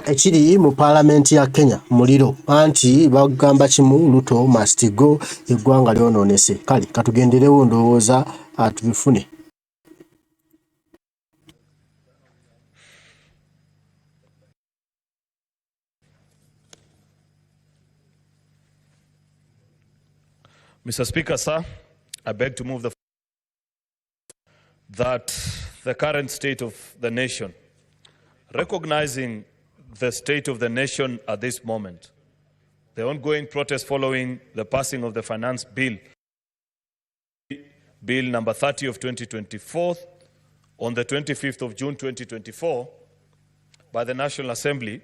ekiri mu Palamenti ya Kenya muliro anti bagamba kimu Ruto must go eggwanga lyonoonese. Kale katugenderewo ndowooza tubifune. Mr. Speaker, sir, I beg to move that the current state of the nation, recognizing the state of the nation at this moment, the ongoing protest following the passing of the Finance Bill, Bill number 30 of 2024, on the 25th of June 2024, by the National Assembly,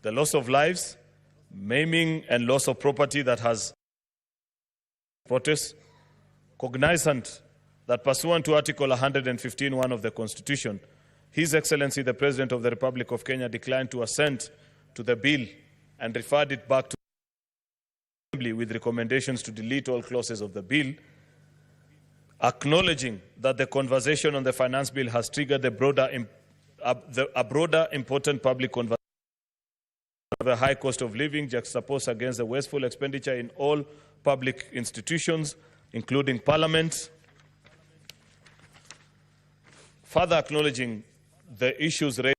the loss of lives, maiming and loss of property that has protests, cognizant that pursuant to Article 115(1) of the Constitution, His Excellency the President of the Republic of Kenya declined to assent to the bill and referred it back to the Assembly with recommendations to delete all clauses of the bill, acknowledging that the conversation on the finance bill has triggered a broader important public conversation of the high cost of living juxtaposed against the wasteful expenditure in all public institutions, including Parliament. Further acknowledging the issues raised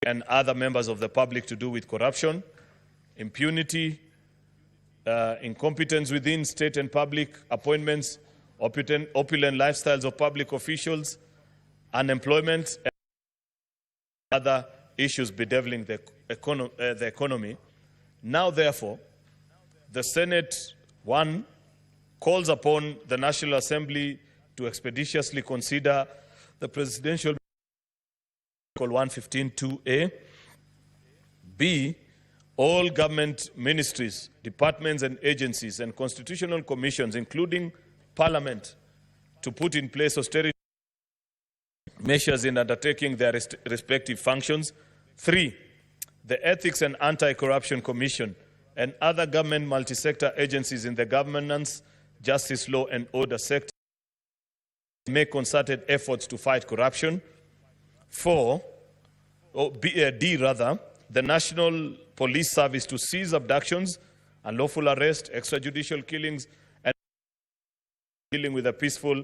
and other members of the public to do with corruption, impunity, incompetence within state and public appointments, opulent lifestyles of public officials, unemployment, and other issues bedeviling the economy. Now, therefore, the Senate, one, calls upon the National Assembly to expeditiously consider the Presidential Article 115(2)(a). B, all government ministries, departments and agencies and constitutional commissions, including Parliament, to put in place austerity measures in undertaking their respective functions. 3, the Ethics and Anti-Corruption Commission and other government multi-sector agencies in the governance, justice, law and order sector make concerted efforts to fight corruption. 4, the National Police Service to cease abductions, unlawful arrest, extrajudicial killings, and dealing with the peaceful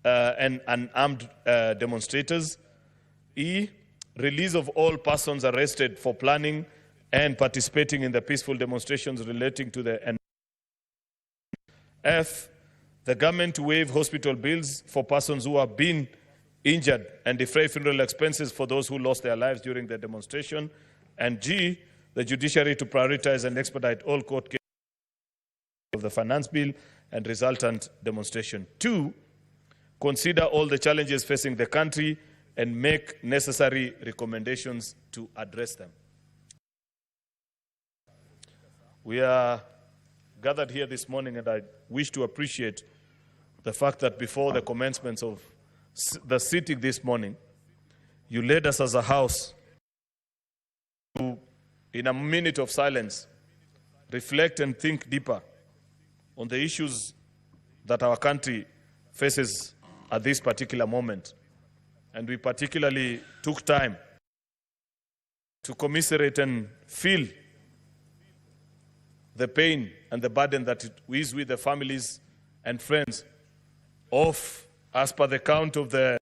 and unarmed demonstrators. E, release of all persons arrested for planning and participating in the peaceful demonstrations relating to the. F, the government to waive hospital bills for persons who have been injured and defray funeral expenses for those who lost their lives during the demonstration. And G, the judiciary to prioritize and expedite all court cases of the finance bill and resultant demonstration. 2, consider all the challenges facing the country and make necessary recommendations to address them. We are gathered here this morning, and I wish to appreciate the fact that before the commencement of the sitting this morning, you led us as a House to, in a minute of silence, reflect and think deeper on the issues that our country faces at this particular moment. And we particularly took time to commiserate and feel the pain and the burden that it is with the families and friends of, as per the count of the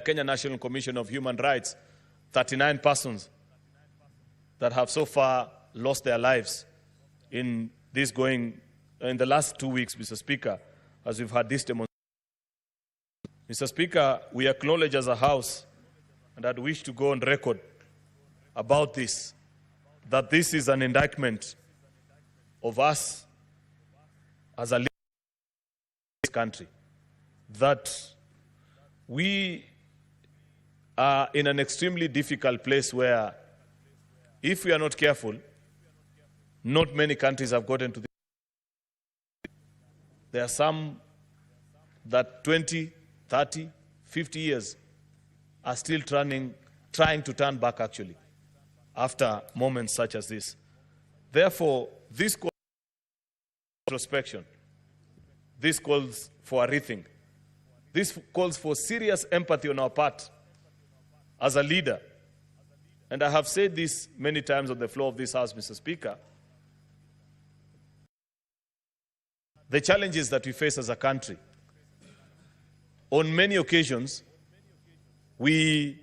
Kenya National Commission of Human Rights, 39 persons that have so far lost their lives in the last 2 weeks, Mr. Speaker, as we've had this demonstration. Mr. Speaker, we acknowledge as a House, and I'd wish to go on record about this, that this is an indictment of us as a leader in this country, that we are in an extremely difficult place where, if we are not careful, not many countries have gotten to this. There are some that 20, 30, 50 years are still trying to turn back, actually, after moments such as this. Therefore, this calls for introspection. This calls for a rethink. This calls for serious empathy on our part as a leader and I have said this many times on the floor of this House, Mr. Speaker, the challenges that we face as a country, on many occasions, we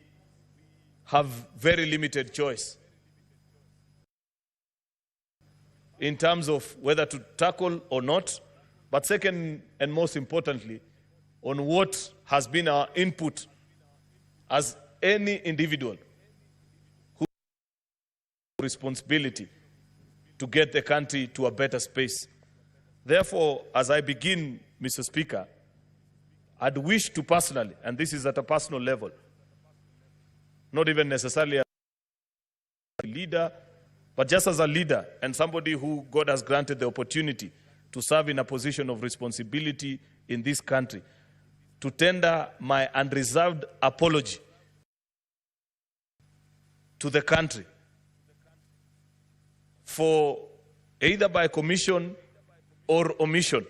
have very limited choice in terms of whether to tackle or not, but second and most importantly, on what has been our input as any individual who has responsibility to get the country to a better space. Therefore, as I begin, Mr. Speaker, I'd wish to personally, and this is at a personal level, not even necessarily as a leader, but just as a leader and somebody who God has granted the opportunity to serve in a position of responsibility in this country, to tender my unreserved apology to the country for either by commission or omission,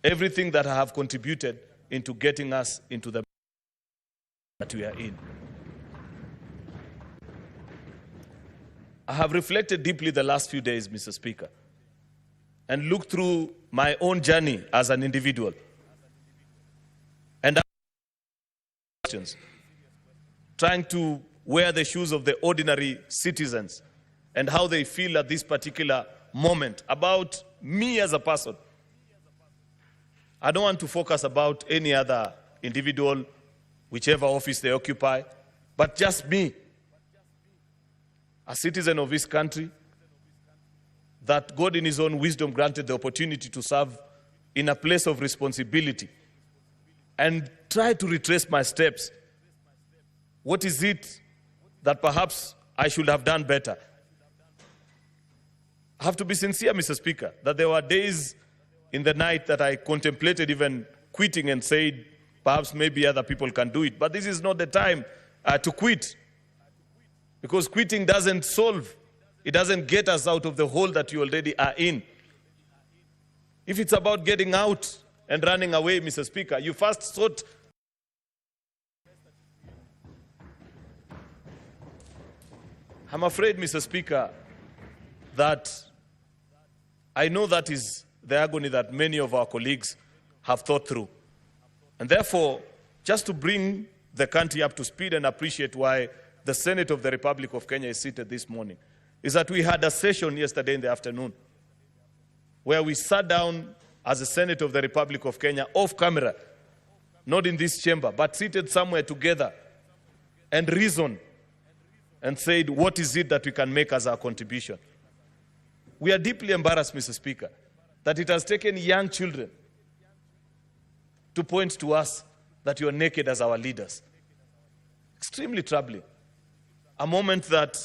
everything that I have contributed into getting us into the that we are in. I have reflected deeply the last few days, Mr. Speaker, and looked through my own journey as an individual and questions, trying to wear the shoes of the ordinary citizens and how they feel at this particular moment about me as a person. I don't want to focus about any other individual, whichever office they occupy, but just me, a citizen of this country, that God in his own wisdom granted the opportunity to serve in a place of responsibility and try to retrace my steps. What is it that perhaps I should have done better? I have to be sincere, Mr. Speaker, that there were days in the night that I contemplated even quitting and said, perhaps maybe other people can do it. But this is not the time to quit, because quitting doesn't solve. It doesn't get us out of the hole that you already are in. If it's about getting out and running away, Mr. Speaker, you first sought. I'm afraid, Mr. Speaker, that I know that is the agony that many of our colleagues have thought through. And therefore, just to bring the country up to speed and appreciate why the Senate of the Republic of Kenya is seated this morning, is that we had a session yesterday in the afternoon where we sat down as the Senate of the Republic of Kenya off camera, not in this chamber, but seated somewhere together and reasoned and said, what is it that we can make as our contribution? We are deeply embarrassed, Mr. Speaker, that it has taken young children to point to us that you are naked as our leaders. Extremely troubling. A moment that,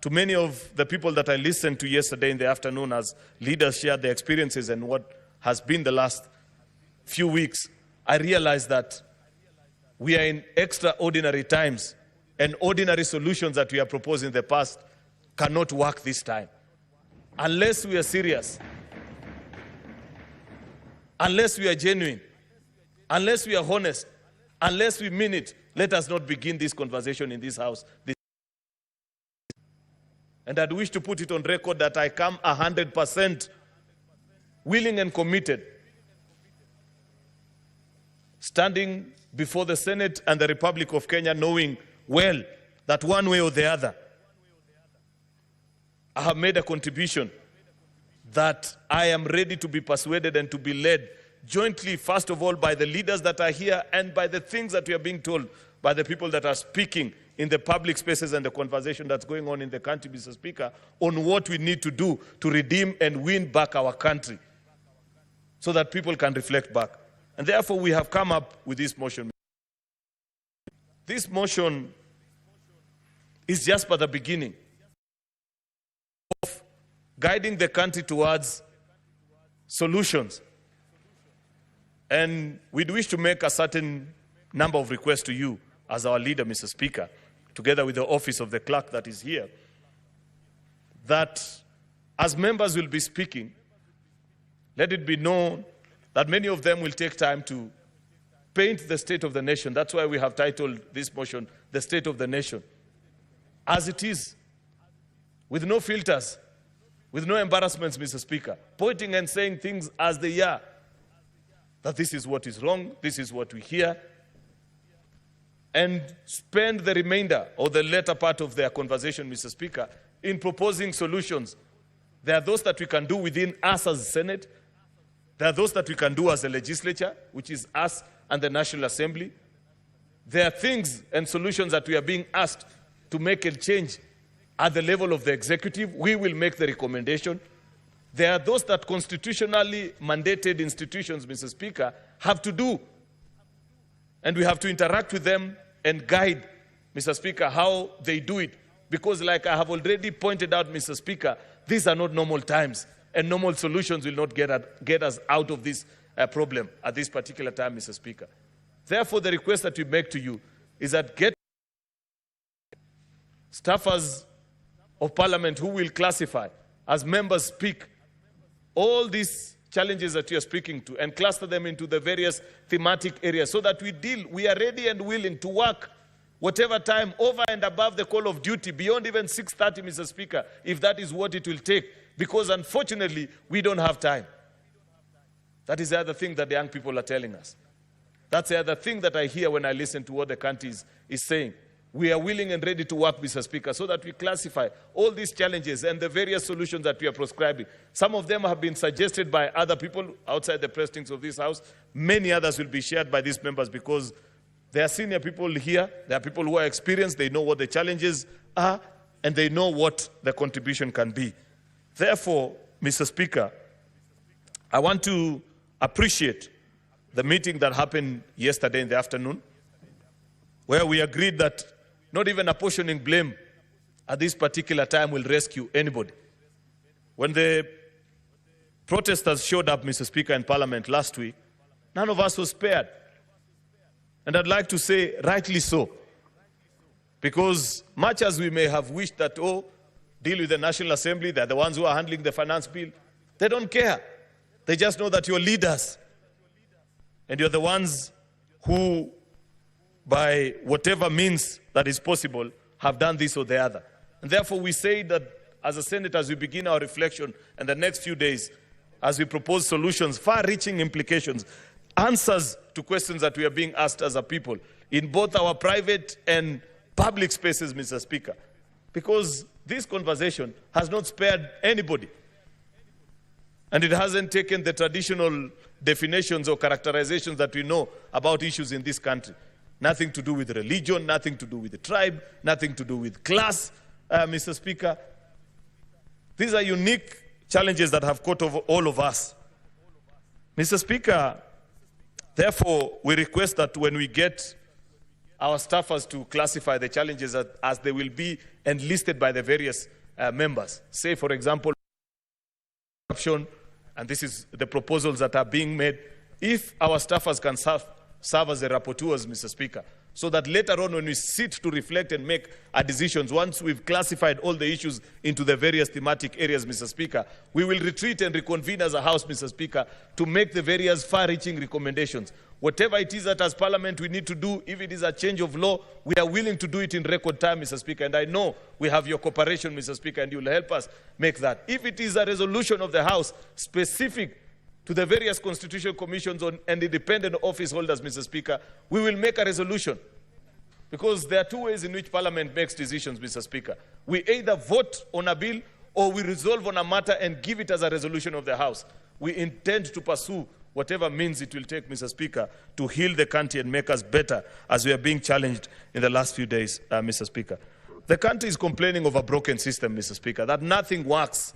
to many of the people that I listened to yesterday in the afternoon as leaders shared their experiences and what has been the last few weeks, I realized that we are in extraordinary times, and ordinary solutions that we have proposed in the past cannot work this time. Unless we are serious, unless we are genuine, unless we are honest, unless we mean it, let us not begin this conversation in this house. And I'd wish to put it on record that I come 100% willing and committed, standing before the Senate and the Republic of Kenya, knowing well that one way or the other, I have made a contribution that I am ready to be persuaded and to be led jointly, first of all, by the leaders that are here and by the things that we are being told by the people that are speaking in the public spaces and the conversation that's going on in the country, Mr. Speaker, on what we need to do to redeem and win back our country so that people can reflect back. And therefore, we have come up with this motion. This motion is just but the beginning of guiding the country towards solutions. And we'd wish to make a certain number of requests to you as our leader, Mr. Speaker, together with the office of the clerk that is here, that as members will be speaking, let it be known that many of them will take time to paint the state of the nation. That's why we have titled this motion, The State of the Nation. as it is, with no filters, with no embarrassments, Mr. Speaker, pointing and saying things as they are, that this is what is wrong, this is what we hear, and spend the remainder or the latter part of their conversation, Mr. Speaker, in proposing solutions. There are those that we can do within us as the Senate. There are those that we can do as a legislature, which is us and the National Assembly. There are things and solutions that we are being asked to make a change at the level of the executive. We will make the recommendation. There are those that constitutionally mandated institutions, Mr. Speaker, have to do. And we have to interact with them and guide, Mr. Speaker, how they do it. Because like I have already pointed out, Mr. Speaker, these are not normal times, and normal solutions will not get us out of this problem at this particular time, Mr. Speaker. Therefore, the request that we make to you is that get staffers of Parliament who will classify as members speak all these challenges that you are speaking to and cluster them into the various thematic areas so that we are ready and willing to work whatever time over and above the call of duty, beyond even 6:30, Mr. Speaker, if that is what it will take, because unfortunately, we don't have time. That is the other thing that the young people are telling us. That's the other thing that I hear when I listen to what the country is saying. We are willing and ready to work, Mr. Speaker, so that we classify all these challenges and the various solutions that we are prescribing. Some of them have been suggested by other people outside the precincts of this House. Many others will be shared by these members because there are senior people here, there are people who are experienced, they know what the challenges are, and they know what the contribution can be. Therefore, Mr. Speaker, I want to appreciate the meeting that happened yesterday in the afternoon, where we agreed that not even apportioning blame at this particular time will rescue anybody. When the protesters showed up, Mr. Speaker, in Parliament last week, none of us was spared. And I'd like to say, rightly so. Because much as we may have wished that, deal with the National Assembly, they're the ones who are handling the finance bill, they don't care. They just know that you're leaders. And you're the ones who, by whatever means that is possible, have done this or the other. And therefore we say that as a Senate, as we begin our reflection in the next few days, as we propose solutions, far-reaching implications, answers to questions that we are being asked as a people in both our private and public spaces, Mr. Speaker. Because this conversation has not spared anybody. And it hasn't taken the traditional definitions or characterizations that we know about issues in this country. Nothing to do with religion, nothing to do with the tribe, nothing to do with class, Mr. Speaker. These are unique challenges that have caught over all of us. Mr. Speaker, therefore, we request that when we get our staffers to classify the challenges as they will be enlisted by the various members, say, for example, corruption, and this is the proposals that are being made, if our staffers can serve as the rapporteurs, Mr. Speaker, so that later on when we sit to reflect and make our decisions, once we've classified all the issues into the various thematic areas, Mr. Speaker, we will retreat and reconvene as a House, Mr. Speaker, to make the various far-reaching recommendations. Whatever it is that as Parliament we need to do, if it is a change of law, we are willing to do it in record time, Mr. Speaker. And I know we have your cooperation, Mr. Speaker, and you will help us make that. If it is a resolution of the House specific to the various constitutional commissions and independent office holders, Mr. Speaker, we will make a resolution. Because there are two ways in which Parliament makes decisions, Mr. Speaker. We either vote on a bill or we resolve on a matter and give it as a resolution of the House. We intend to pursue whatever means it will take, Mr. Speaker, to heal the country and make us better as we are being challenged in the last few days, Mr. Speaker. The country is complaining of a broken system, Mr. Speaker, that nothing works.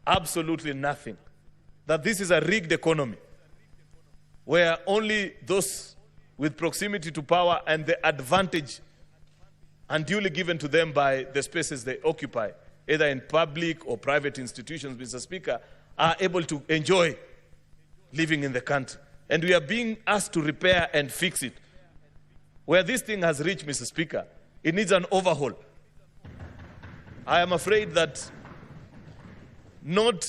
Absolutely nothing. That this is a rigged economy where only those with proximity to power and the advantage unduly given to them by the spaces they occupy, either in public or private institutions, Mr. Speaker, are able to enjoy living in the country. And we are being asked to repair and fix it. Where this thing has reached, Mr. Speaker, it needs an overhaul. I am afraid that not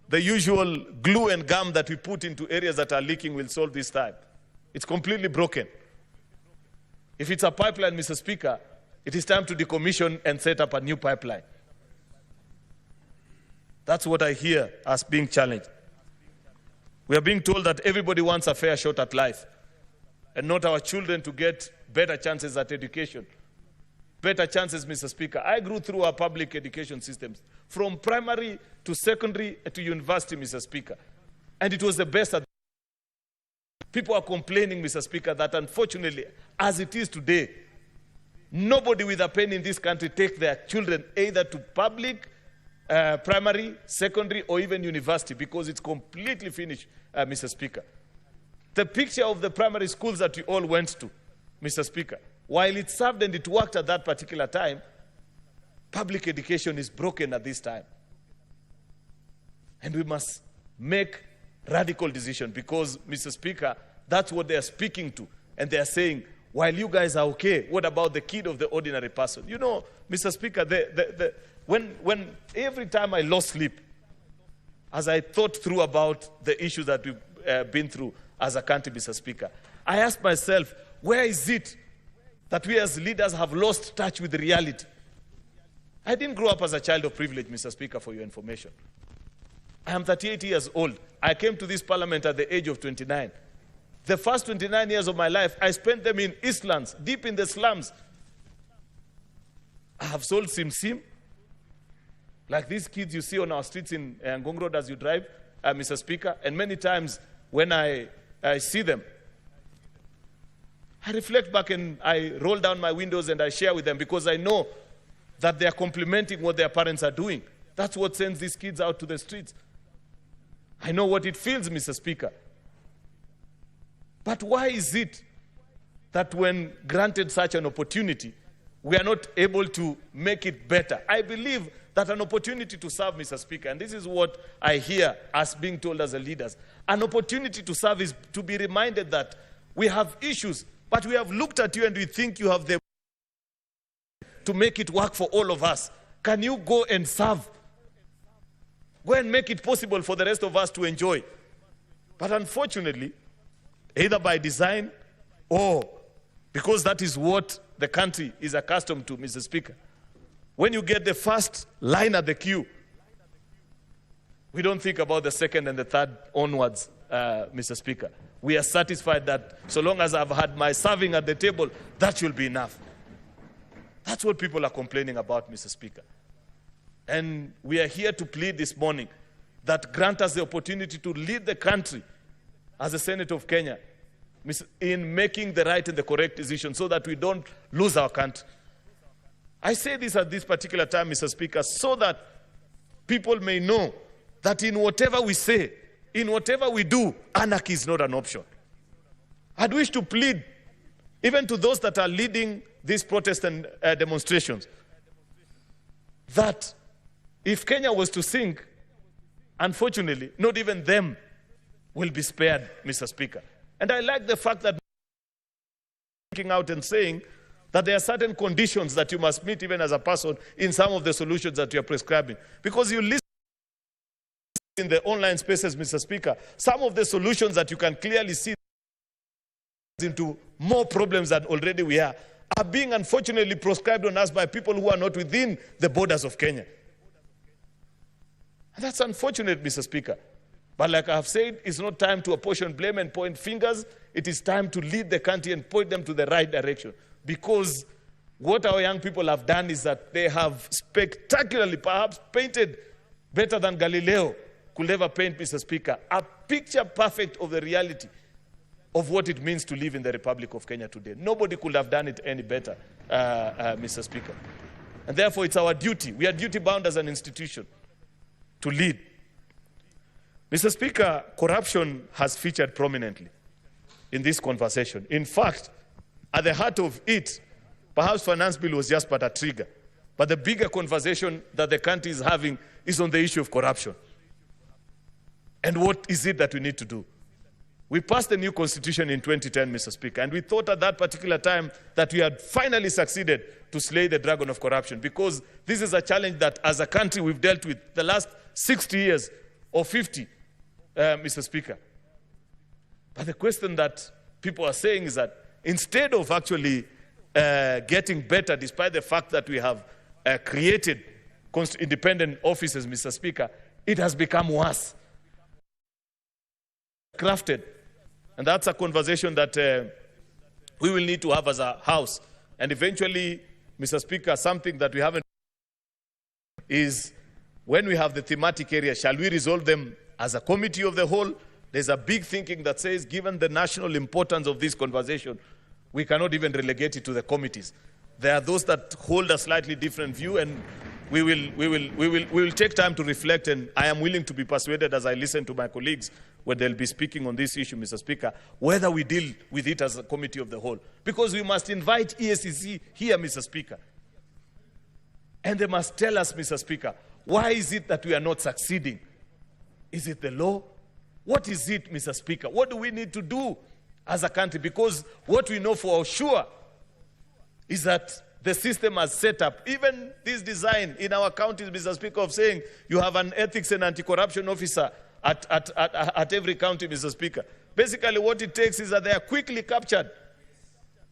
the usual glue and gum that we put into areas that are leaking will solve this time. It's completely broken. If it's a pipeline, Mr. Speaker, It is time to decommission and set up a new pipeline. That's what I hear as being challenged. We are being told that everybody wants a fair shot at life, and not our children to get better chances at education. Better chances, Mr. Speaker. I grew through our public education systems, from primary to secondary to university, Mr. Speaker. And it was the best. People are complaining, Mr. Speaker, that unfortunately, as it is today, nobody with a pen in this country take their children either to public, primary, secondary, or even university, because it's completely finished, Mr. Speaker. The picture of the primary schools that we all went to, Mr. Speaker, while it served and it worked at that particular time, public education is broken at this time. And we must make radical decision, because, Mr. Speaker, that's what they are speaking to. And they are saying, while you guys are okay, what about the kid of the ordinary person? You know, Mr. Speaker, when every time I lost sleep, as I thought through about the issues that we've been through as a country, Mr. Speaker, I asked myself, where is it that we as leaders have lost touch with reality? I didn't grow up as a child of privilege, Mr. Speaker, for your information. I am 38 years old. I came to this parliament at the age of 29. The first 29 years of my life, I spent them in Eastlands, deep in the slums. I have sold sim-sim, like these kids you see on our streets in Ngong Road as you drive, Mr. Speaker, and many times when I see them, I reflect back and I roll down my windows and I share with them, because I know that they are complementing what their parents are doing. That's what sends these kids out to the streets. I know what it feels, Mr. Speaker. But why is it that when granted such an opportunity, we are not able to make it better? I believe that an opportunity to serve, Mr. Speaker, and this is what I hear us being told as the leaders, an opportunity to serve is to be reminded that we have issues, but we have looked at you and we think you have the to make it work for all of us. Can you go and serve? Go and make it possible for the rest of us to enjoy. But unfortunately, either by design or because that is what the country is accustomed to, Mr. Speaker, when you get the first line at the queue, we don't think about the second and the third onwards, Mr. Speaker. We are satisfied that so long as I've had my serving at the table, that will be enough. That's what people are complaining about, Mr. Speaker. And we are here to plead this morning that grant us the opportunity to lead the country as the Senate of Kenya in making the right and the correct decision so that we don't lose our country. I say this at this particular time, Mr. Speaker, so that people may know that in whatever we say, in whatever we do, anarchy is not an option. I'd wish to plead, even to those that are leading these protests and demonstrations, that if Kenya was to sink, unfortunately, not even them will be spared, Mr. Speaker. And I like the fact that speaking out and saying that there are certain conditions that you must meet even as a person in some of the solutions that you are prescribing. Because you listen in the online spaces, Mr. Speaker, some of the solutions that you can clearly see into more problems than already we are being unfortunately prescribed on us by people who are not within the borders of Kenya. And that's unfortunate, Mr. Speaker. But like I have said, it's not time to apportion blame and point fingers. It is time to lead the country and point them to the right direction. Because what our young people have done is that they have spectacularly, perhaps painted better than Galileo could ever paint, Mr. Speaker, a picture perfect of the reality of what it means to live in the Republic of Kenya today. Nobody could have done it any better, Mr. Speaker. And therefore, it's our duty. We are duty-bound as an institution to lead. Mr. Speaker, corruption has featured prominently in this conversation. In fact, at the heart of it, perhaps finance bill was just but a trigger. But the bigger conversation that the country is having is on the issue of corruption. And what is it that we need to do? We passed a new constitution in 2010, Mr. Speaker, and we thought at that particular time that we had finally succeeded to slay the dragon of corruption, because this is a challenge that as a country we've dealt with the last 60 years or 50, Mr. Speaker. But the question that people are saying is that instead of actually getting better, despite the fact that we have created independent offices, Mr. Speaker, it has become worse. Crafted. And that's a conversation that we will need to have as a House. And eventually, Mr. Speaker, something that we haven't is when we have the thematic areas, shall we resolve them as a committee of the whole? There's a big thinking that says, given the national importance of this conversation, we cannot even relegate it to the committees. There are those that hold a slightly different view, and we will take time to reflect, and I am willing to be persuaded as I listen to my colleagues when they'll be speaking on this issue, Mr. Speaker, whether we deal with it as a committee of the whole. Because we must invite EACC here, Mr. Speaker. And they must tell us, Mr. Speaker, why is it that we are not succeeding? Is it the law? What is it, Mr. Speaker? What do we need to do as a country? Because what we know for sure is that the system has set up, even this design in our counties, Mr. Speaker, of saying you have an ethics and anti-corruption officer at every county, Mr. Speaker. Basically, what it takes is that they are quickly captured,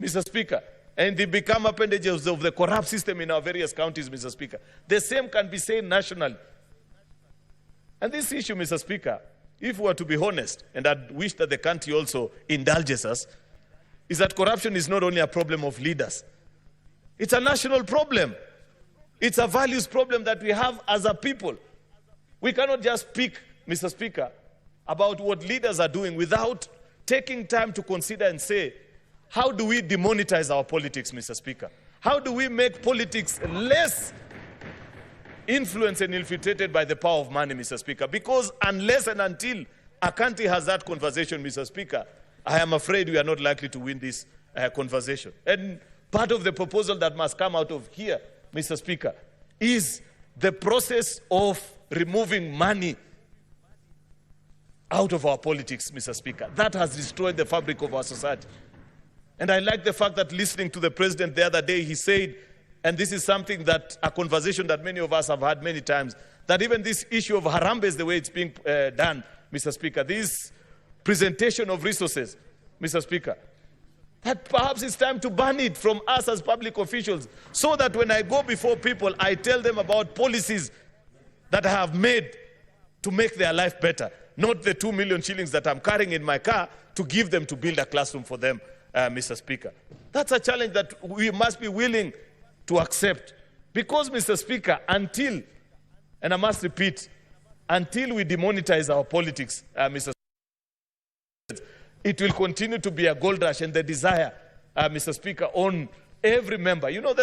Mr. Speaker, and they become appendages of the corrupt system in our various counties, Mr. Speaker. The same can be said nationally. And this issue, Mr. Speaker, if we are to be honest, and I wish that the country also indulges us, is that corruption is not only a problem of leaders. It's a national problem. It's a values problem that we have as a people. We cannot just speak, Mr. Speaker, about what leaders are doing without taking time to consider and say, how do we demonetize our politics, Mr. Speaker? How do we make politics less influenced and infiltrated by the power of money, Mr. Speaker? Because unless and until a country has that conversation, Mr. Speaker, I am afraid we are not likely to win this conversation. And part of the proposal that must come out of here, Mr. Speaker, is the process of removing money out of our politics, Mr. Speaker. That has destroyed the fabric of our society. And I like the fact that listening to the president the other day, he said, and this is something that, a conversation that many of us have had many times, that even this issue of Harambee, the way it's being done, Mr. Speaker, this presentation of resources, Mr. Speaker, that perhaps it's time to ban it from us as public officials, so that when I go before people, I tell them about policies that I have made to make their life better, not the 2 million shillings that I'm carrying in my car to give them to build a classroom for them, Mr. Speaker. That's a challenge that we must be willing to accept. Because, Mr. Speaker, until, and I must repeat, until we demonetize our politics, Mr. Speaker, it will continue to be a gold rush and the desire, Mr. Speaker, on every member. You know,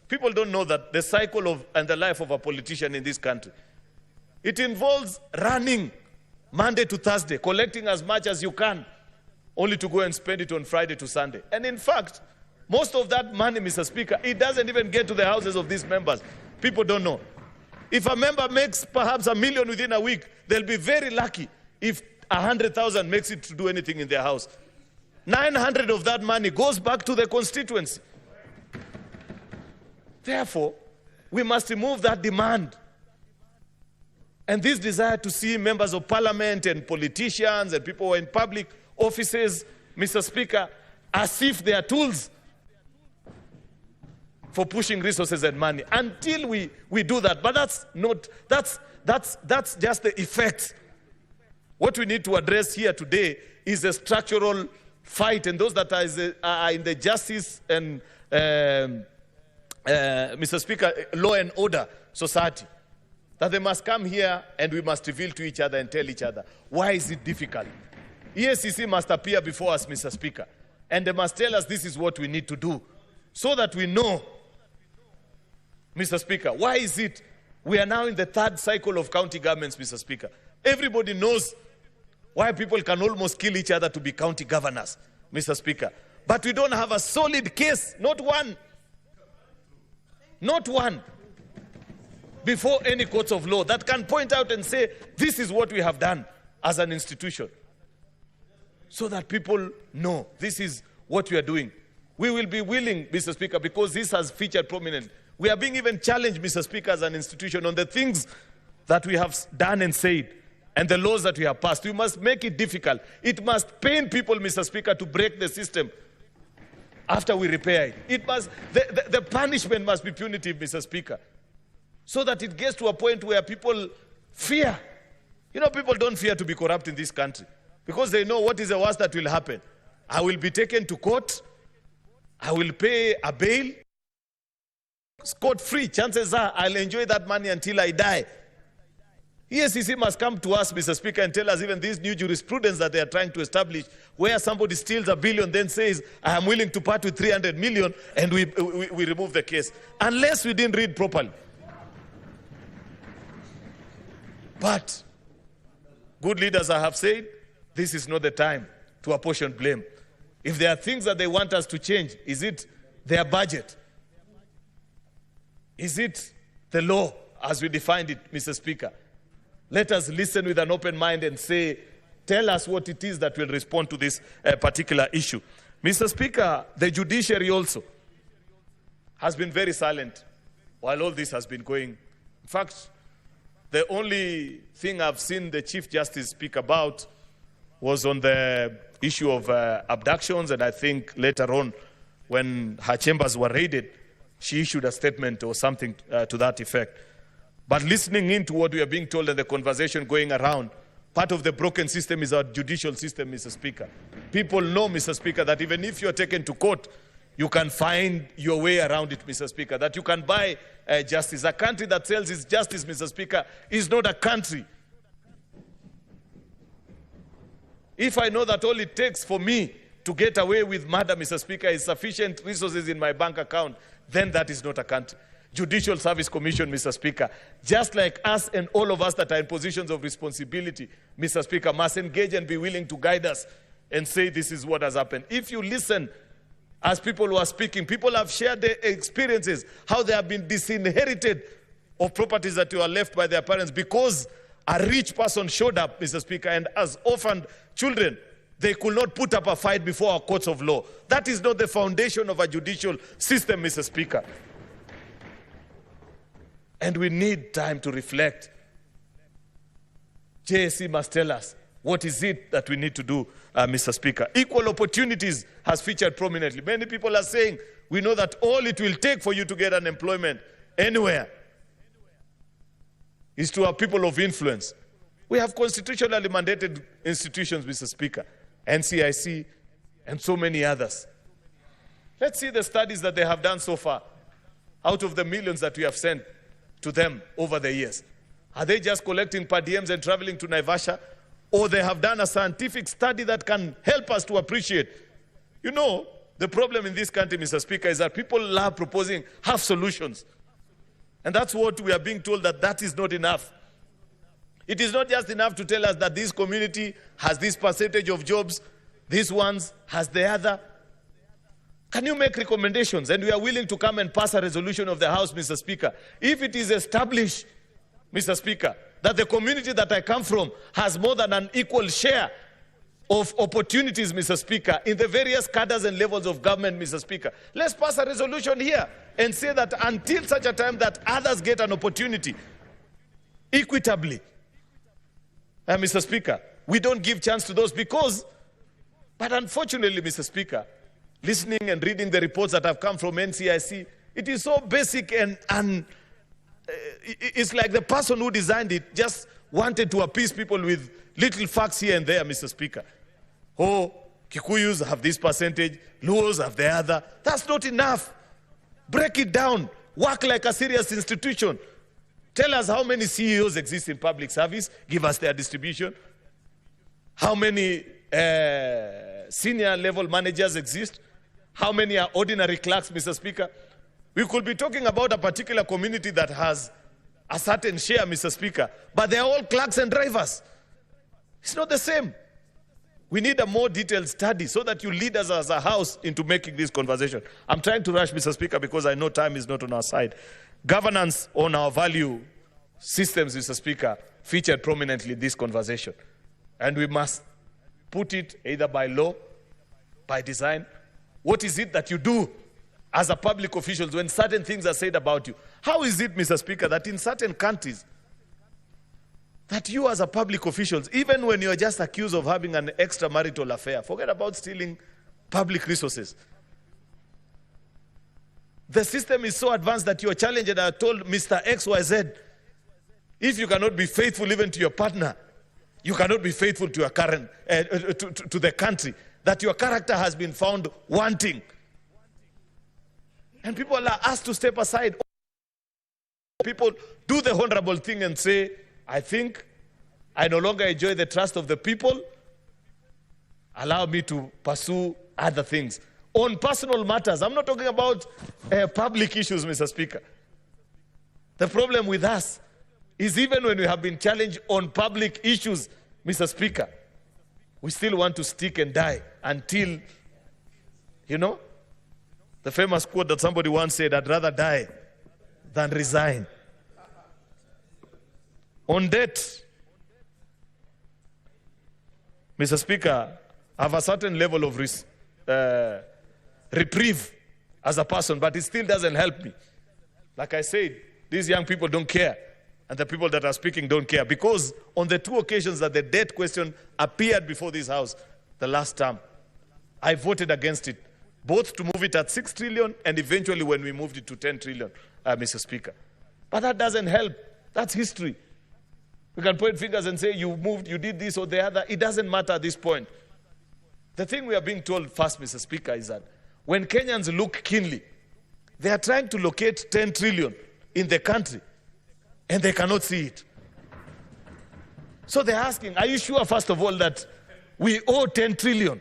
people don't know that the cycle of and the life of a politician in this country, it involves running Monday to Thursday, collecting as much as you can, only to go and spend it on Friday to Sunday. And in fact, most of that money, Mr. Speaker, it doesn't even get to the houses of these members. People don't know. If a member makes perhaps $1 million within a week, they'll be very lucky if 100,000 makes it to do anything in their house. 900 of that money goes back to the constituency. Therefore, we must remove that demand. And this desire to see members of parliament and politicians and people who are in public offices, Mr. Speaker, as if they are tools for pushing resources and money. Until we do that, but that's just the effect. What we need to address here today is a structural fight, and those that are in the justice and, Mr. Speaker, law and order society, that they must come here and we must reveal to each other and tell each other, why is it difficult? EACC must appear before us, Mr. Speaker, and they must tell us this is what we need to do, so that we know, Mr. Speaker, why is it we are now in the third cycle of county governments, Mr. Speaker? Everybody knows why people can almost kill each other to be county governors, Mr. Speaker. But we don't have a solid case, not one, before any courts of law that can point out and say, this is what we have done as an institution, so that people know this is what we are doing. We will be willing, Mr. Speaker, because this has featured prominently. We are being even challenged, Mr. Speaker, as an institution on the things that we have done and said and the laws that we have passed. We must make it difficult. It must pain people, Mr. Speaker, to break the system. after we repair it. The punishment must be punitive, Mr. Speaker, so that it gets to a point where people fear. You know, people don't fear to be corrupt in this country because they know what is the worst that will happen. I will be taken to court. I will pay a bail. Scot-free. Chances are I'll enjoy that money until I die. EACC must come to us, Mr. Speaker, and tell us even this new jurisprudence that they are trying to establish, where somebody steals $1 billion, then says, I am willing to part with 300 million, and we remove the case. Unless we didn't read properly. But good leaders have said, this is not the time to apportion blame. If there are things that they want us to change, is it their budget? Is it the law as we defined it, Mr. Speaker? Let us listen with an open mind and say, tell us what it is that will respond to this particular issue. Mr. Speaker, the judiciary also has been very silent while all this has been going. In fact, the only thing I've seen the Chief Justice speak about was on the issue of abductions, and I think later on, when her chambers were raided, she issued a statement or something to that effect. But listening into what we are being told and the conversation going around, part of the broken system is our judicial system, Mr. Speaker. People know, Mr. Speaker, that even if you're taken to court, you can find your way around it, Mr. Speaker, that you can buy justice. A country that sells its justice, Mr. Speaker, is not a country. If I know that all it takes for me to get away with murder, Mr. Speaker, is sufficient resources in my bank account, then that is not a country. Judicial Service Commission, Mr. Speaker, just like us and all of us that are in positions of responsibility, Mr. Speaker, must engage and be willing to guide us and say this is what has happened. If you listen, as people who are speaking, people have shared their experiences, how they have been disinherited of properties that were left by their parents because a rich person showed up, Mr. Speaker, and as orphaned children, they could not put up a fight before our courts of law. That is not the foundation of a judicial system, Mr. Speaker. And we need time to reflect. JSC must tell us what is it that we need to do, Mr. Speaker. Equal opportunities has featured prominently. Many people are saying, we know that all it will take for you to get an employment anywhere is to have people of influence. We have constitutionally mandated institutions, Mr. Speaker, NCIC, and so many others. Let's see the studies that they have done so far out of the millions that we have sent to them over the years. Are they just collecting per diems and traveling to Naivasha? Or they have done a scientific study that can help us to appreciate? You know, the problem in this country, Mr. Speaker, is that people love proposing half solutions. And that's what we are being told, that that is not enough. It is not just enough to tell us that this community has this percentage of jobs, this one's has the other. Can you make recommendations? And we are willing to come and pass a resolution of the House, Mr. Speaker. If it is established, Mr. Speaker, that the community that I come from has more than an equal share of opportunities, Mr. Speaker, in the various cadres and levels of government, Mr. Speaker, let's pass a resolution here and say that until such a time that others get an opportunity equitably, Mr. Speaker, we don't give chance to those because, but unfortunately, Mr. Speaker, listening and reading the reports that have come from NCIC, it is so basic and it's like the person who designed it just wanted to appease people with little facts here and there, Mr. Speaker. Oh, Kikuyus have this percentage, Luos have the other. That's not enough. Break it down. Work like a serious institution. Tell us how many CEOs exist in public service. Give us their distribution. How many senior level managers exist? How many are ordinary clerks, Mr. Speaker? We could be talking about a particular community that has a certain share, Mr. Speaker, but they are all clerks and drivers. It's not the same. We need a more detailed study so that you lead us as a house into making this conversation. I'm trying to rush, Mr. Speaker, because I know time is not on our side. Governance on our value systems, Mr. Speaker, featured prominently in this conversation. And we must put it either by law, by design. What is it that you do as a public official when certain things are said about you? How is it, Mr. Speaker, that in certain countries, that you as a public officials, even when you're just accused of having an extramarital affair, forget about stealing public resources, The system is so advanced that you are challenged, and I told Mr. XYZ, if you cannot be faithful even to your partner, you cannot be faithful to your current, to the country, that your character has been found wanting. And people are asked to step aside. People do the honorable thing and say, I think I no longer enjoy the trust of the people. Allow me to pursue other things. On personal matters, I'm not talking about public issues, Mr. Speaker. The problem with us is even when we have been challenged on public issues, Mr. Speaker, we still want to stick and die until, you know, the famous quote that somebody once said, I'd rather die than resign. On debt, Mr. Speaker, I have a certain level of reprieve as a person, but it still doesn't help me. Like I said, these young people don't care, and the people that are speaking don't care, because on the 2 occasions that the debt question appeared before this House the last term, I voted against it, both to move it at 6 trillion and eventually when we moved it to 10 trillion, Mr. Speaker. But that doesn't help. That's history. We can point fingers and say you moved, you did this or the other. It doesn't matter at this point. The thing we are being told first, Mr. Speaker, is that when Kenyans look keenly, they are trying to locate 10 trillion in the country, and they cannot see it. So they're asking, are you sure, first of all, that we owe 10 trillion?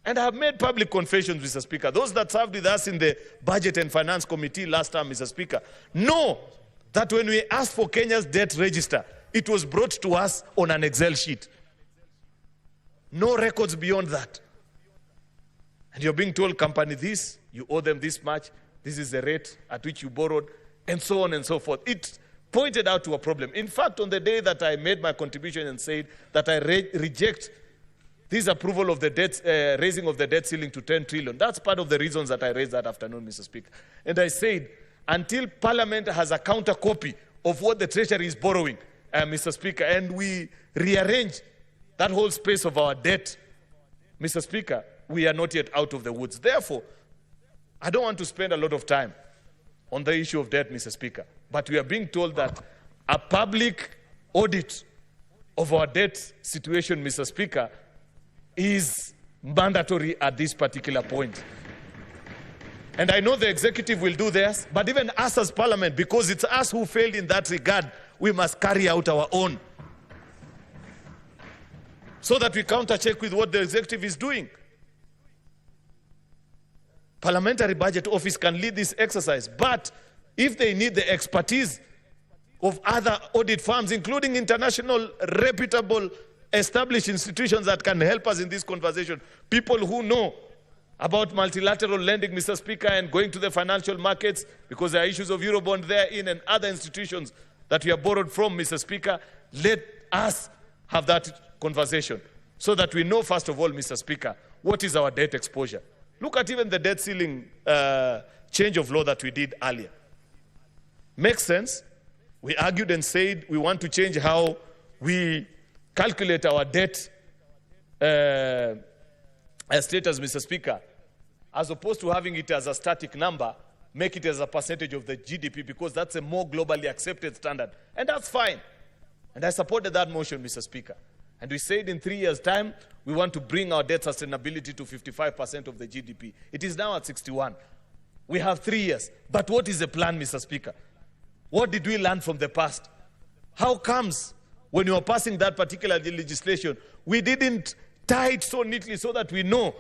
And I have made public confessions, Mr. Speaker. Those that served with us in the Budget and Finance Committee last time, Mr. Speaker, know that when we asked for Kenya's debt register, it was brought to us on an Excel sheet. No records beyond that. And you're being told, company this, you owe them this much, this is the rate at which you borrowed, and so on and so forth. It pointed out to a problem. In fact, on the day that I made my contribution and said that I reject this approval of the debt, raising of the debt ceiling to 10 trillion, that's part of the reasons that I raised that afternoon, Mr. Speaker. And I said, until Parliament has a counter copy of what the Treasury is borrowing, Mr. Speaker, and we rearrange that whole space of our debt, Mr. Speaker, we are not yet out of the woods. Therefore, I don't want to spend a lot of time on the issue of debt, Mr. Speaker, but we are being told that a public audit of our debt situation, Mr. Speaker, is mandatory at this particular point. And I know the executive will do theirs, but even us as Parliament, because it's us who failed in that regard, we must carry out our own, so that we counter-check with what the executive is doing. Parliamentary Budget Office can lead this exercise, but if they need the expertise of other audit firms, including international, reputable, established institutions that can help us in this conversation, people who know about multilateral lending, Mr. Speaker, and going to the financial markets, because there are issues of Eurobond therein and other institutions that we have borrowed from, Mr. Speaker, let us have that conversation so that we know, first of all, Mr. Speaker, what is our debt exposure. Look at even the debt ceiling change of law that we did earlier. Makes sense. We argued and said we want to change how we calculate our debt status, Mr. Speaker, as opposed to having it as a static number, make it as a percentage of the GDP, because that's a more globally accepted standard. And that's fine. And I supported that motion, Mr. Speaker. And we said in 3 years' time, we want to bring our debt sustainability to 55% of the GDP. It is now at 61. We have 3 years. But what is the plan, Mr. Speaker? What did we learn from the past? How comes when you were passing that particular legislation, we didn't tie it so neatly so that we know,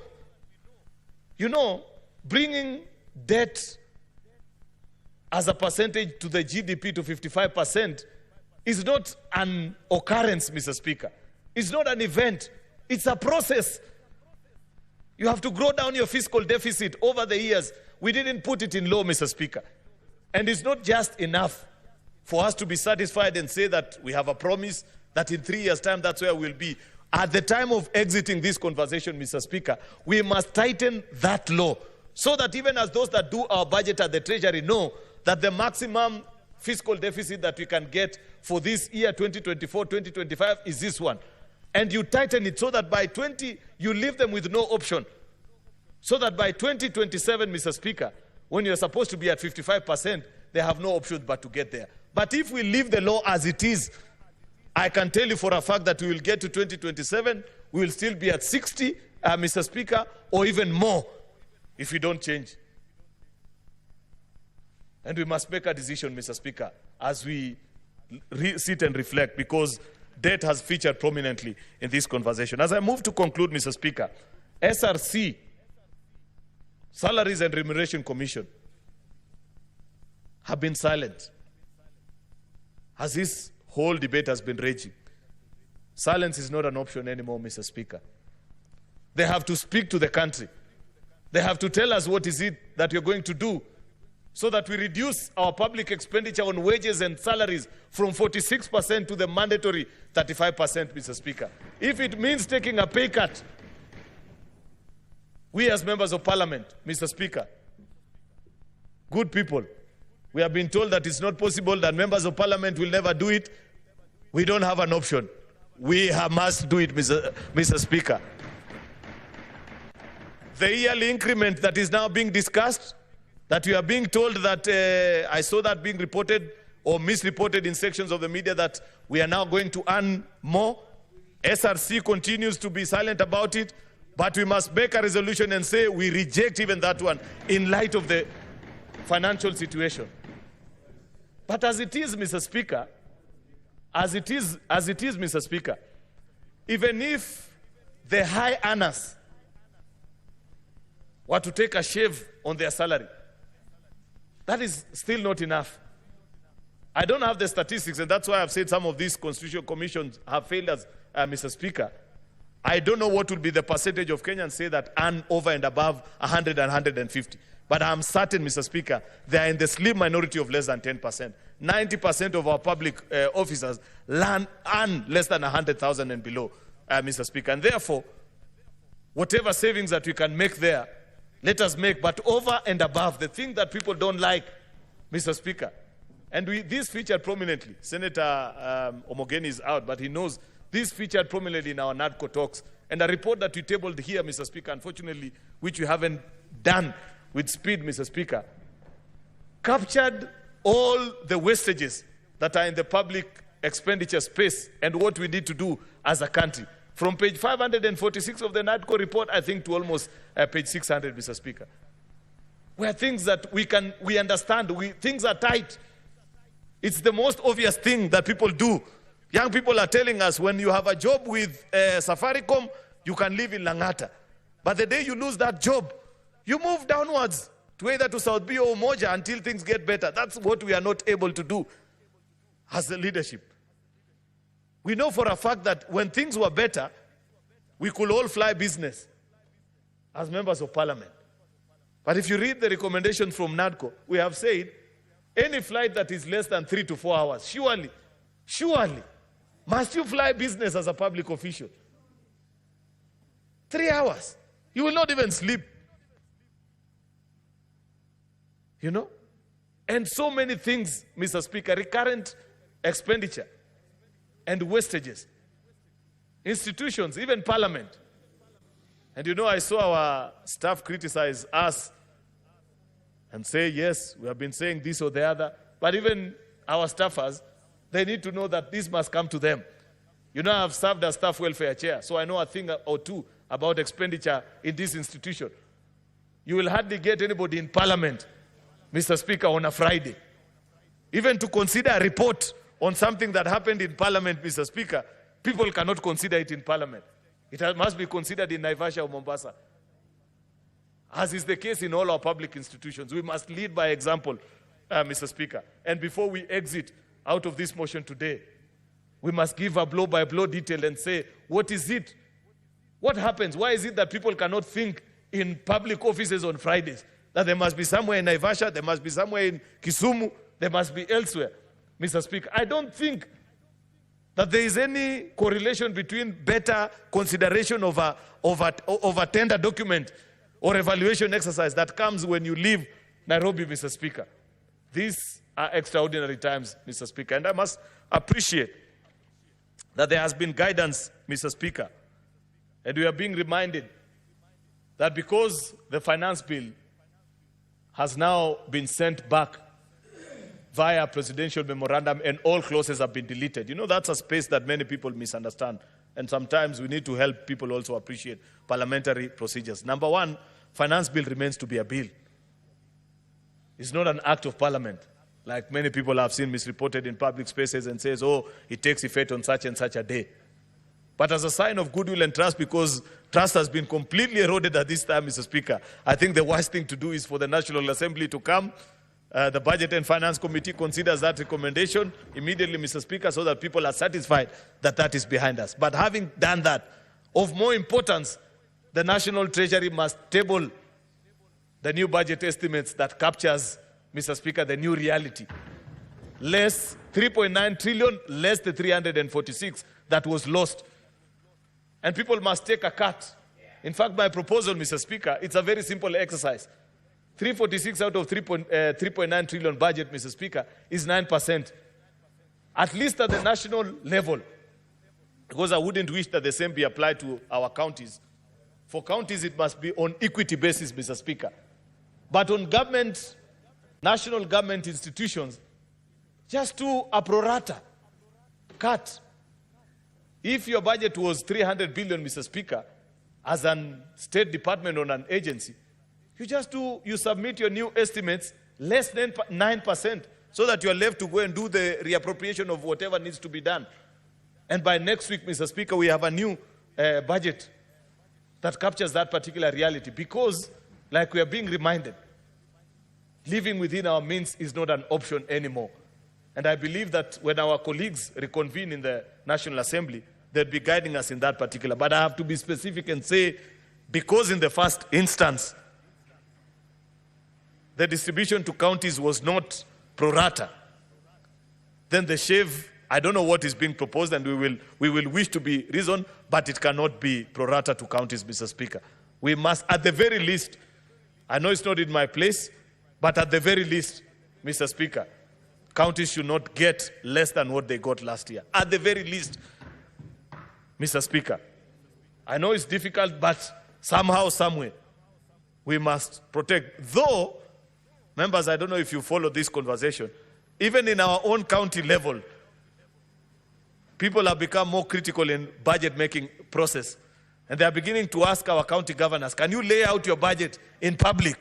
you know, bringing debt as a percentage to the GDP to 55% is not an occurrence, Mr. Speaker. It's not an event. It's a process. You have to grow down your fiscal deficit over the years. We didn't put it in law, Mr. Speaker. And it's not just enough for us to be satisfied and say that we have a promise that in 3 years' time, that's where we'll be. At the time of exiting this conversation, Mr. Speaker, we must tighten that law so that even as those that do our budget at the Treasury know that the maximum fiscal deficit that we can get for this year, 2024-2025, is this one. And you tighten it so that by 20, you leave them with no option So that by 2027, Mr. Speaker, when you're supposed to be at 55%, they have no option but to get there. But if we leave the law as it is, I can tell you for a fact that we will get to 2027, we will still be at 60, Mr. Speaker, or even more if we don't change. And we must make a decision, Mr. Speaker, as we sit and reflect, because debt has featured prominently in this conversation. As I move to conclude, Mr. Speaker, SRC, Salaries and Remuneration Commission, have been silent as this whole debate has been raging. Silence is not an option anymore, Mr. Speaker. They have to speak to the country. They have to tell us what is it that you're going to do so that we reduce our public expenditure on wages and salaries from 46% to the mandatory 35%, Mr. Speaker. If it means taking a pay cut, we as members of parliament, Mr. Speaker, good people, we have been told that it's not possible, that members of parliament will never do it. We don't have an option. We must do it, Mr. Speaker. The yearly increment that is now being discussed, that we are being told that, I saw that being reported or misreported in sections of the media, that we are now going to earn more. SRC continues to be silent about it, but we must make a resolution and say we reject even that one in light of the financial situation. But as it is, Mr. Speaker, Mr. Speaker, even if the high earners were to take a shave on their salary, that is still not enough. I don't have the statistics, and that's why I've said some of these constitutional commissions have failed us, Mr. Speaker. I don't know what will be the percentage of Kenyans say that earn over and above 100 and 150. But I'm certain, Mr. Speaker, they are in the slim minority of less than 10%. 90% of our public officers earn less than 100,000 and below, Mr. Speaker. And therefore, whatever savings that we can make there, let us make, but over and above, the thing that people don't like, Mr. Speaker. And this featured prominently. Senator Omogeni is out, but he knows this featured prominently in our NADCO talks. And a report that we tabled here, Mr. Speaker, unfortunately, which we haven't done with speed, Mr. Speaker, captured all the wastages that are in the public expenditure space and what we need to do as a country. From page 546 of the NADCO report, I think, to almost page 600, Mr. Speaker. Where things that we understand, things are tight. It's the most obvious thing that people do. Young people are telling us, when you have a job with Safaricom, you can live in Langata. But the day you lose that job, you move downwards to either to South B or Umoja until things get better. That's what we are not able to do as a leadership. We know for a fact that when things were better, we could all fly business as members of parliament. But if you read the recommendation from NADCO, we have said any flight that is less than 3 to 4 hours, surely, must you fly business as a public official? 3 hours. You will not even sleep. You know? And so many things, Mr. Speaker, recurrent expenditure and wastages. Institutions, even parliament. And you know, I saw our staff criticize us and say, yes, we have been saying this or the other. But even our staffers, they need to know that this must come to them. You know, I've served as staff welfare chair, so I know a thing or two about expenditure in this institution. You will hardly get anybody in parliament, Mr. Speaker, on a Friday. Even to consider a report on something that happened in parliament, Mr. Speaker, people cannot consider it in parliament. It must be considered in Naivasha or Mombasa. As is the case in all our public institutions. We must lead by example, Mr. Speaker. And before we exit out of this motion today, we must give a blow-by-blow detail and say, what is it? What happens? Why is it that people cannot think in public offices on Fridays? That there must be somewhere in Naivasha, there must be somewhere in Kisumu, there must be elsewhere. Mr. Speaker, I don't think that there is any correlation between better consideration of a tender document or evaluation exercise that comes when you leave Nairobi, Mr. Speaker. These are extraordinary times, Mr. Speaker, and I must appreciate that there has been guidance, Mr. Speaker, and we are being reminded that because the finance bill has now been sent back via presidential memorandum and all clauses have been deleted. You know, that's a space that many people misunderstand. And sometimes we need to help people also appreciate parliamentary procedures. Number one, finance bill remains to be a bill. It's not an act of parliament, like many people have seen misreported in public spaces and says, oh, it takes effect on such and such a day. But as a sign of goodwill and trust, because trust has been completely eroded at this time, Mr. Speaker, I think the worst thing to do is for the National Assembly to come. The Budget and Finance Committee considers that recommendation immediately, Mr. Speaker, so that people are satisfied that that is behind us. But having done that, of more importance, the National Treasury must table the new budget estimates that captures, Mr. Speaker, the new reality. Less 3.9 trillion, less the 346 that was lost. And people must take a cut. In fact, my proposal, Mr. Speaker, it's a very simple exercise. 346 out of 3.9 trillion budget, Mr. Speaker, is 9%. At least at the national level, because I wouldn't wish that the same be applied to our counties. For counties, it must be on equity basis, Mr. Speaker. But on government, national government institutions, just do a pro rata cut. If your budget was 300 billion, Mr. Speaker, as a state department or an agency, you submit your new estimates less than 9%, so that you are left to go and do the reappropriation of whatever needs to be done. And by next week, Mr. Speaker, we have a new budget that captures that particular reality, because, like we are being reminded, living within our means is not an option anymore. And I believe that when our colleagues reconvene in the National Assembly, they'll be guiding us in that particular. But I have to be specific and say, because in the first instance, the distribution to counties was not pro rata, then the shave, I don't know what is being proposed, and we will wish to be reasoned, but it cannot be pro rata to counties, Mr. Speaker. We must, at the very least, I know it's not in my place, but at the very least, Mr. Speaker, counties should not get less than what they got last year. At the very least, Mr. Speaker. I know it's difficult, but somehow, somewhere, we must protect. Though, members, I don't know if you follow this conversation, even in our own county level, people have become more critical in budget-making process. And they are beginning to ask our county governors, can you lay out your budget in public?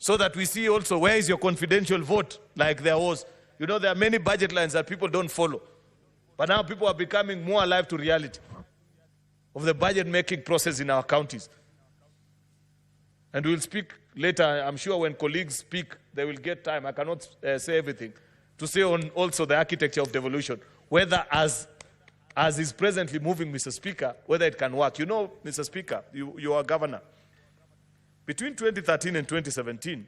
So that we see also, where is your confidential vote, like there was. You know, there are many budget lines that people don't follow. But now people are becoming more alive to reality of the budget-making process in our counties. And we'll speak later. I'm sure when colleagues speak, they will get time. I cannot say everything. To say on also the architecture of devolution, whether as is presently moving, Mr. Speaker, whether it can work. You know, Mr. Speaker, you are governor. Between 2013 and 2017,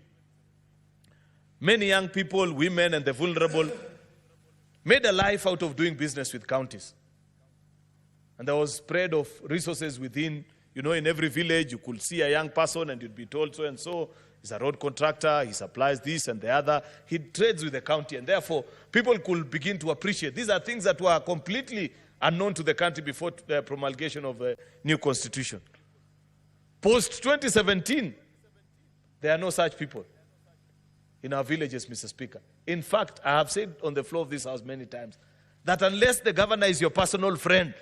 many young people, women, and the vulnerable made a life out of doing business with counties. And there was spread of resources within, you know, in every village, you could see a young person and you'd be told so and so, he's a road contractor, he supplies this and the other, he trades with the county, and therefore people could begin to appreciate. These are things that were completely unknown to the country before the promulgation of a new constitution. Post-2017, there are no such people in our villages, Mr. Speaker. In fact, I have said on the floor of this house many times that unless the governor is your personal friend,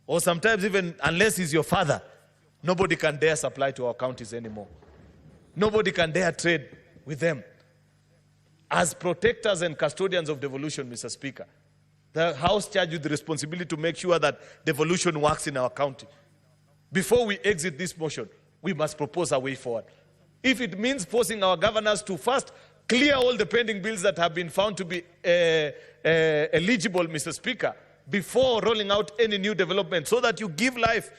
or sometimes even unless he's your father, nobody can dare supply to our counties anymore. Nobody can dare trade with them. As protectors and custodians of devolution, Mr. Speaker, the House charged with the responsibility to make sure that devolution works in our county. Before we exit this motion, we must propose a way forward. If it means forcing our governors to first clear all the pending bills that have been found to be eligible, Mr. Speaker, before rolling out any new development, so that you give life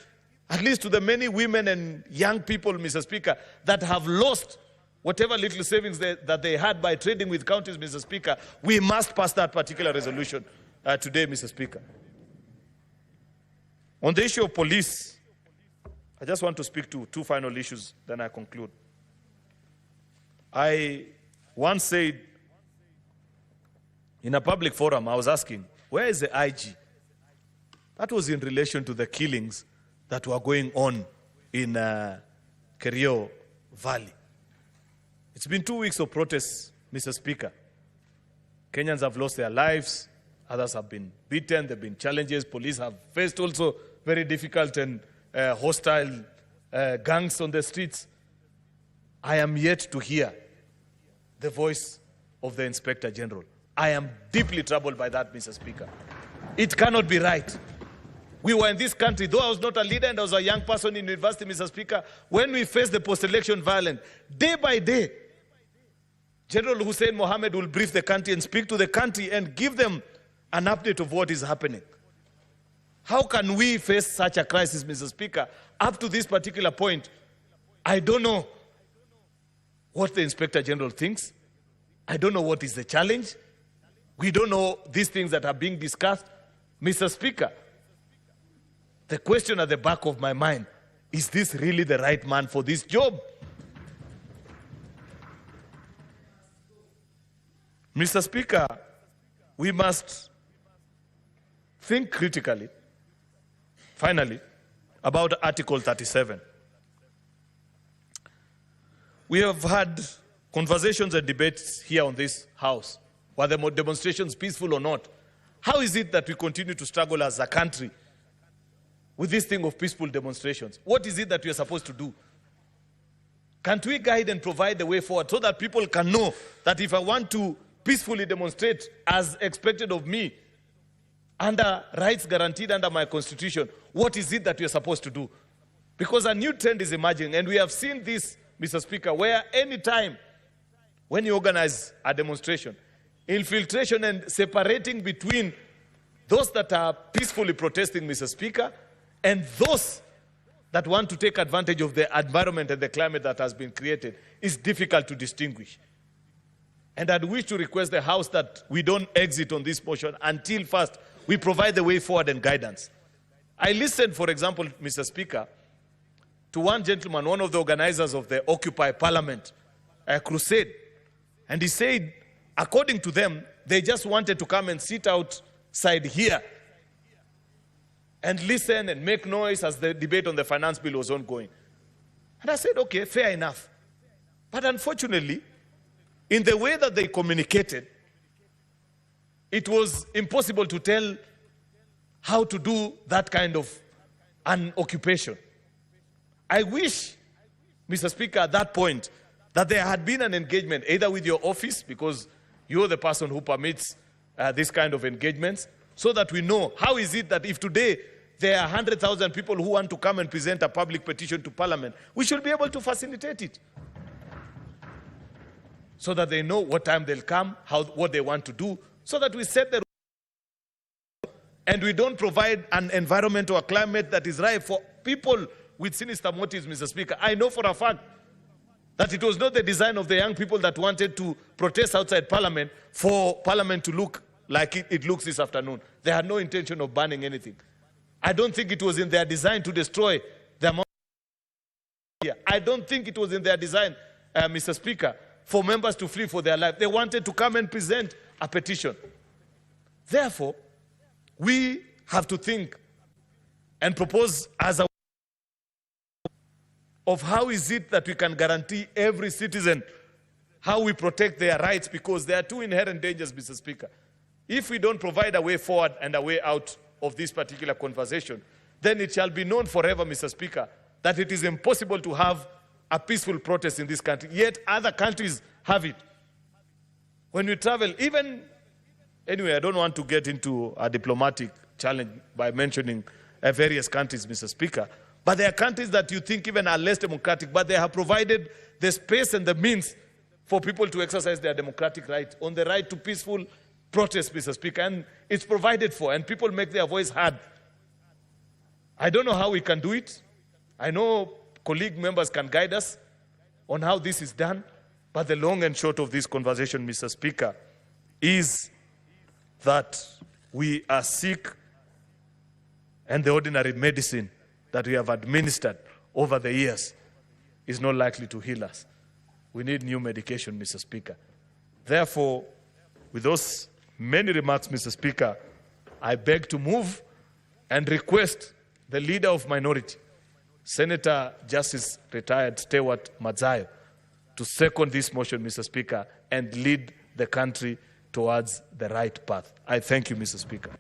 at least to the many women and young people, Mr. Speaker, that have lost whatever little savings that they had by trading with counties, Mr. Speaker. We must pass that particular resolution today, Mr. Speaker. On the issue of police, I just want to speak to two final issues, then I conclude. I once said in a public forum, I was asking, where is the IG? That was in relation to the killings that were going on in Kerio Valley. It's been 2 weeks of protests, Mr. Speaker. Kenyans have lost their lives. Others have been beaten. There have been challenges. Police have faced also very difficult and hostile gangs on the streets. I am yet to hear the voice of the Inspector General. I am deeply troubled by that, Mr. Speaker. It cannot be right. We were in this country, though I was not a leader and I was a young person in university, Mr. Speaker, when we faced the post-election violence, day by day, General Hussein Mohammed will brief the country and speak to the country and give them an update of what is happening. How can we face such a crisis, Mr. Speaker? Up to this particular point, I don't know what the Inspector General thinks. I don't know what is the challenge. We don't know these things that are being discussed. Mr. Speaker, the question at the back of my mind, is this really the right man for this job? Mr. Speaker, we must think critically, finally, about Article 37. We have had conversations and debates here on this House, whether the demonstrations peaceful or not. How is it that we continue to struggle as a country with this thing of peaceful demonstrations? What is it that we are supposed to do? Can't we guide and provide the way forward so that people can know that if I want to peacefully demonstrate as expected of me, under rights guaranteed under my constitution, what is it that we are supposed to do? Because a new trend is emerging, and we have seen this, Mr. Speaker, where any time when you organize a demonstration, infiltration and separating between those that are peacefully protesting, Mr. Speaker, and those that want to take advantage of the environment and the climate that has been created is difficult to distinguish. And I'd wish to request the House that we don't exit on this motion until first we provide the way forward and guidance. I listened, for example, Mr. Speaker, to one gentleman, one of the organizers of the Occupy Parliament crusade, and he said, according to them, they just wanted to come and sit outside here and listen and make noise as the debate on the finance bill was ongoing. And I said, okay, fair enough. But unfortunately, in the way that they communicated, it was impossible to tell how to do that kind of an occupation. I wish, Mr. Speaker, at that point, that there had been an engagement, either with your office, because you're the person who permits this kind of engagements, so that we know how is it that if today there are 100,000 people who want to come and present a public petition to Parliament, we should be able to facilitate it, so that they know what time they'll come, what they want to do, so that we set the rules and we don't provide an environment or a climate that is ripe for people with sinister motives, Mr. Speaker. I know for a fact that it was not the design of the young people that wanted to protest outside Parliament for Parliament to look like it looks this afternoon. They had no intention of banning anything. I don't think it was in their design to destroy the amount here. I don't think it was in their design, Mr. Speaker, for members to flee for their life. They wanted to come and present a petition. Therefore, we have to think and propose as a of how is it that we can guarantee every citizen how we protect their rights, because there are two inherent dangers, Mr. Speaker. If we don't provide a way forward and a way out of this particular conversation, then it shall be known forever, Mr. Speaker, that it is impossible to have a peaceful protest in this country. Yet other countries have it. When we travel, even, anyway, I don't want to get into a diplomatic challenge by mentioning various countries, Mr. Speaker, but there are countries that you think even are less democratic, but they have provided the space and the means for people to exercise their democratic right, on the right to peaceful protest, Mr. Speaker, and it's provided for, and people make their voice heard. I don't know how we can do it. I know colleague members can guide us on how this is done, but the long and short of this conversation, Mr. Speaker, is that we are sick, and the ordinary medicine that we have administered over the years is not likely to heal us. We need new medication, Mr. Speaker. Therefore, with those many remarks, Mr. Speaker, I beg to move and request the leader of minority Senator Justice Retired Stewart Madzayo to second this motion, Mr. Speaker, and lead the country towards the right path. I thank you, Mr. Speaker.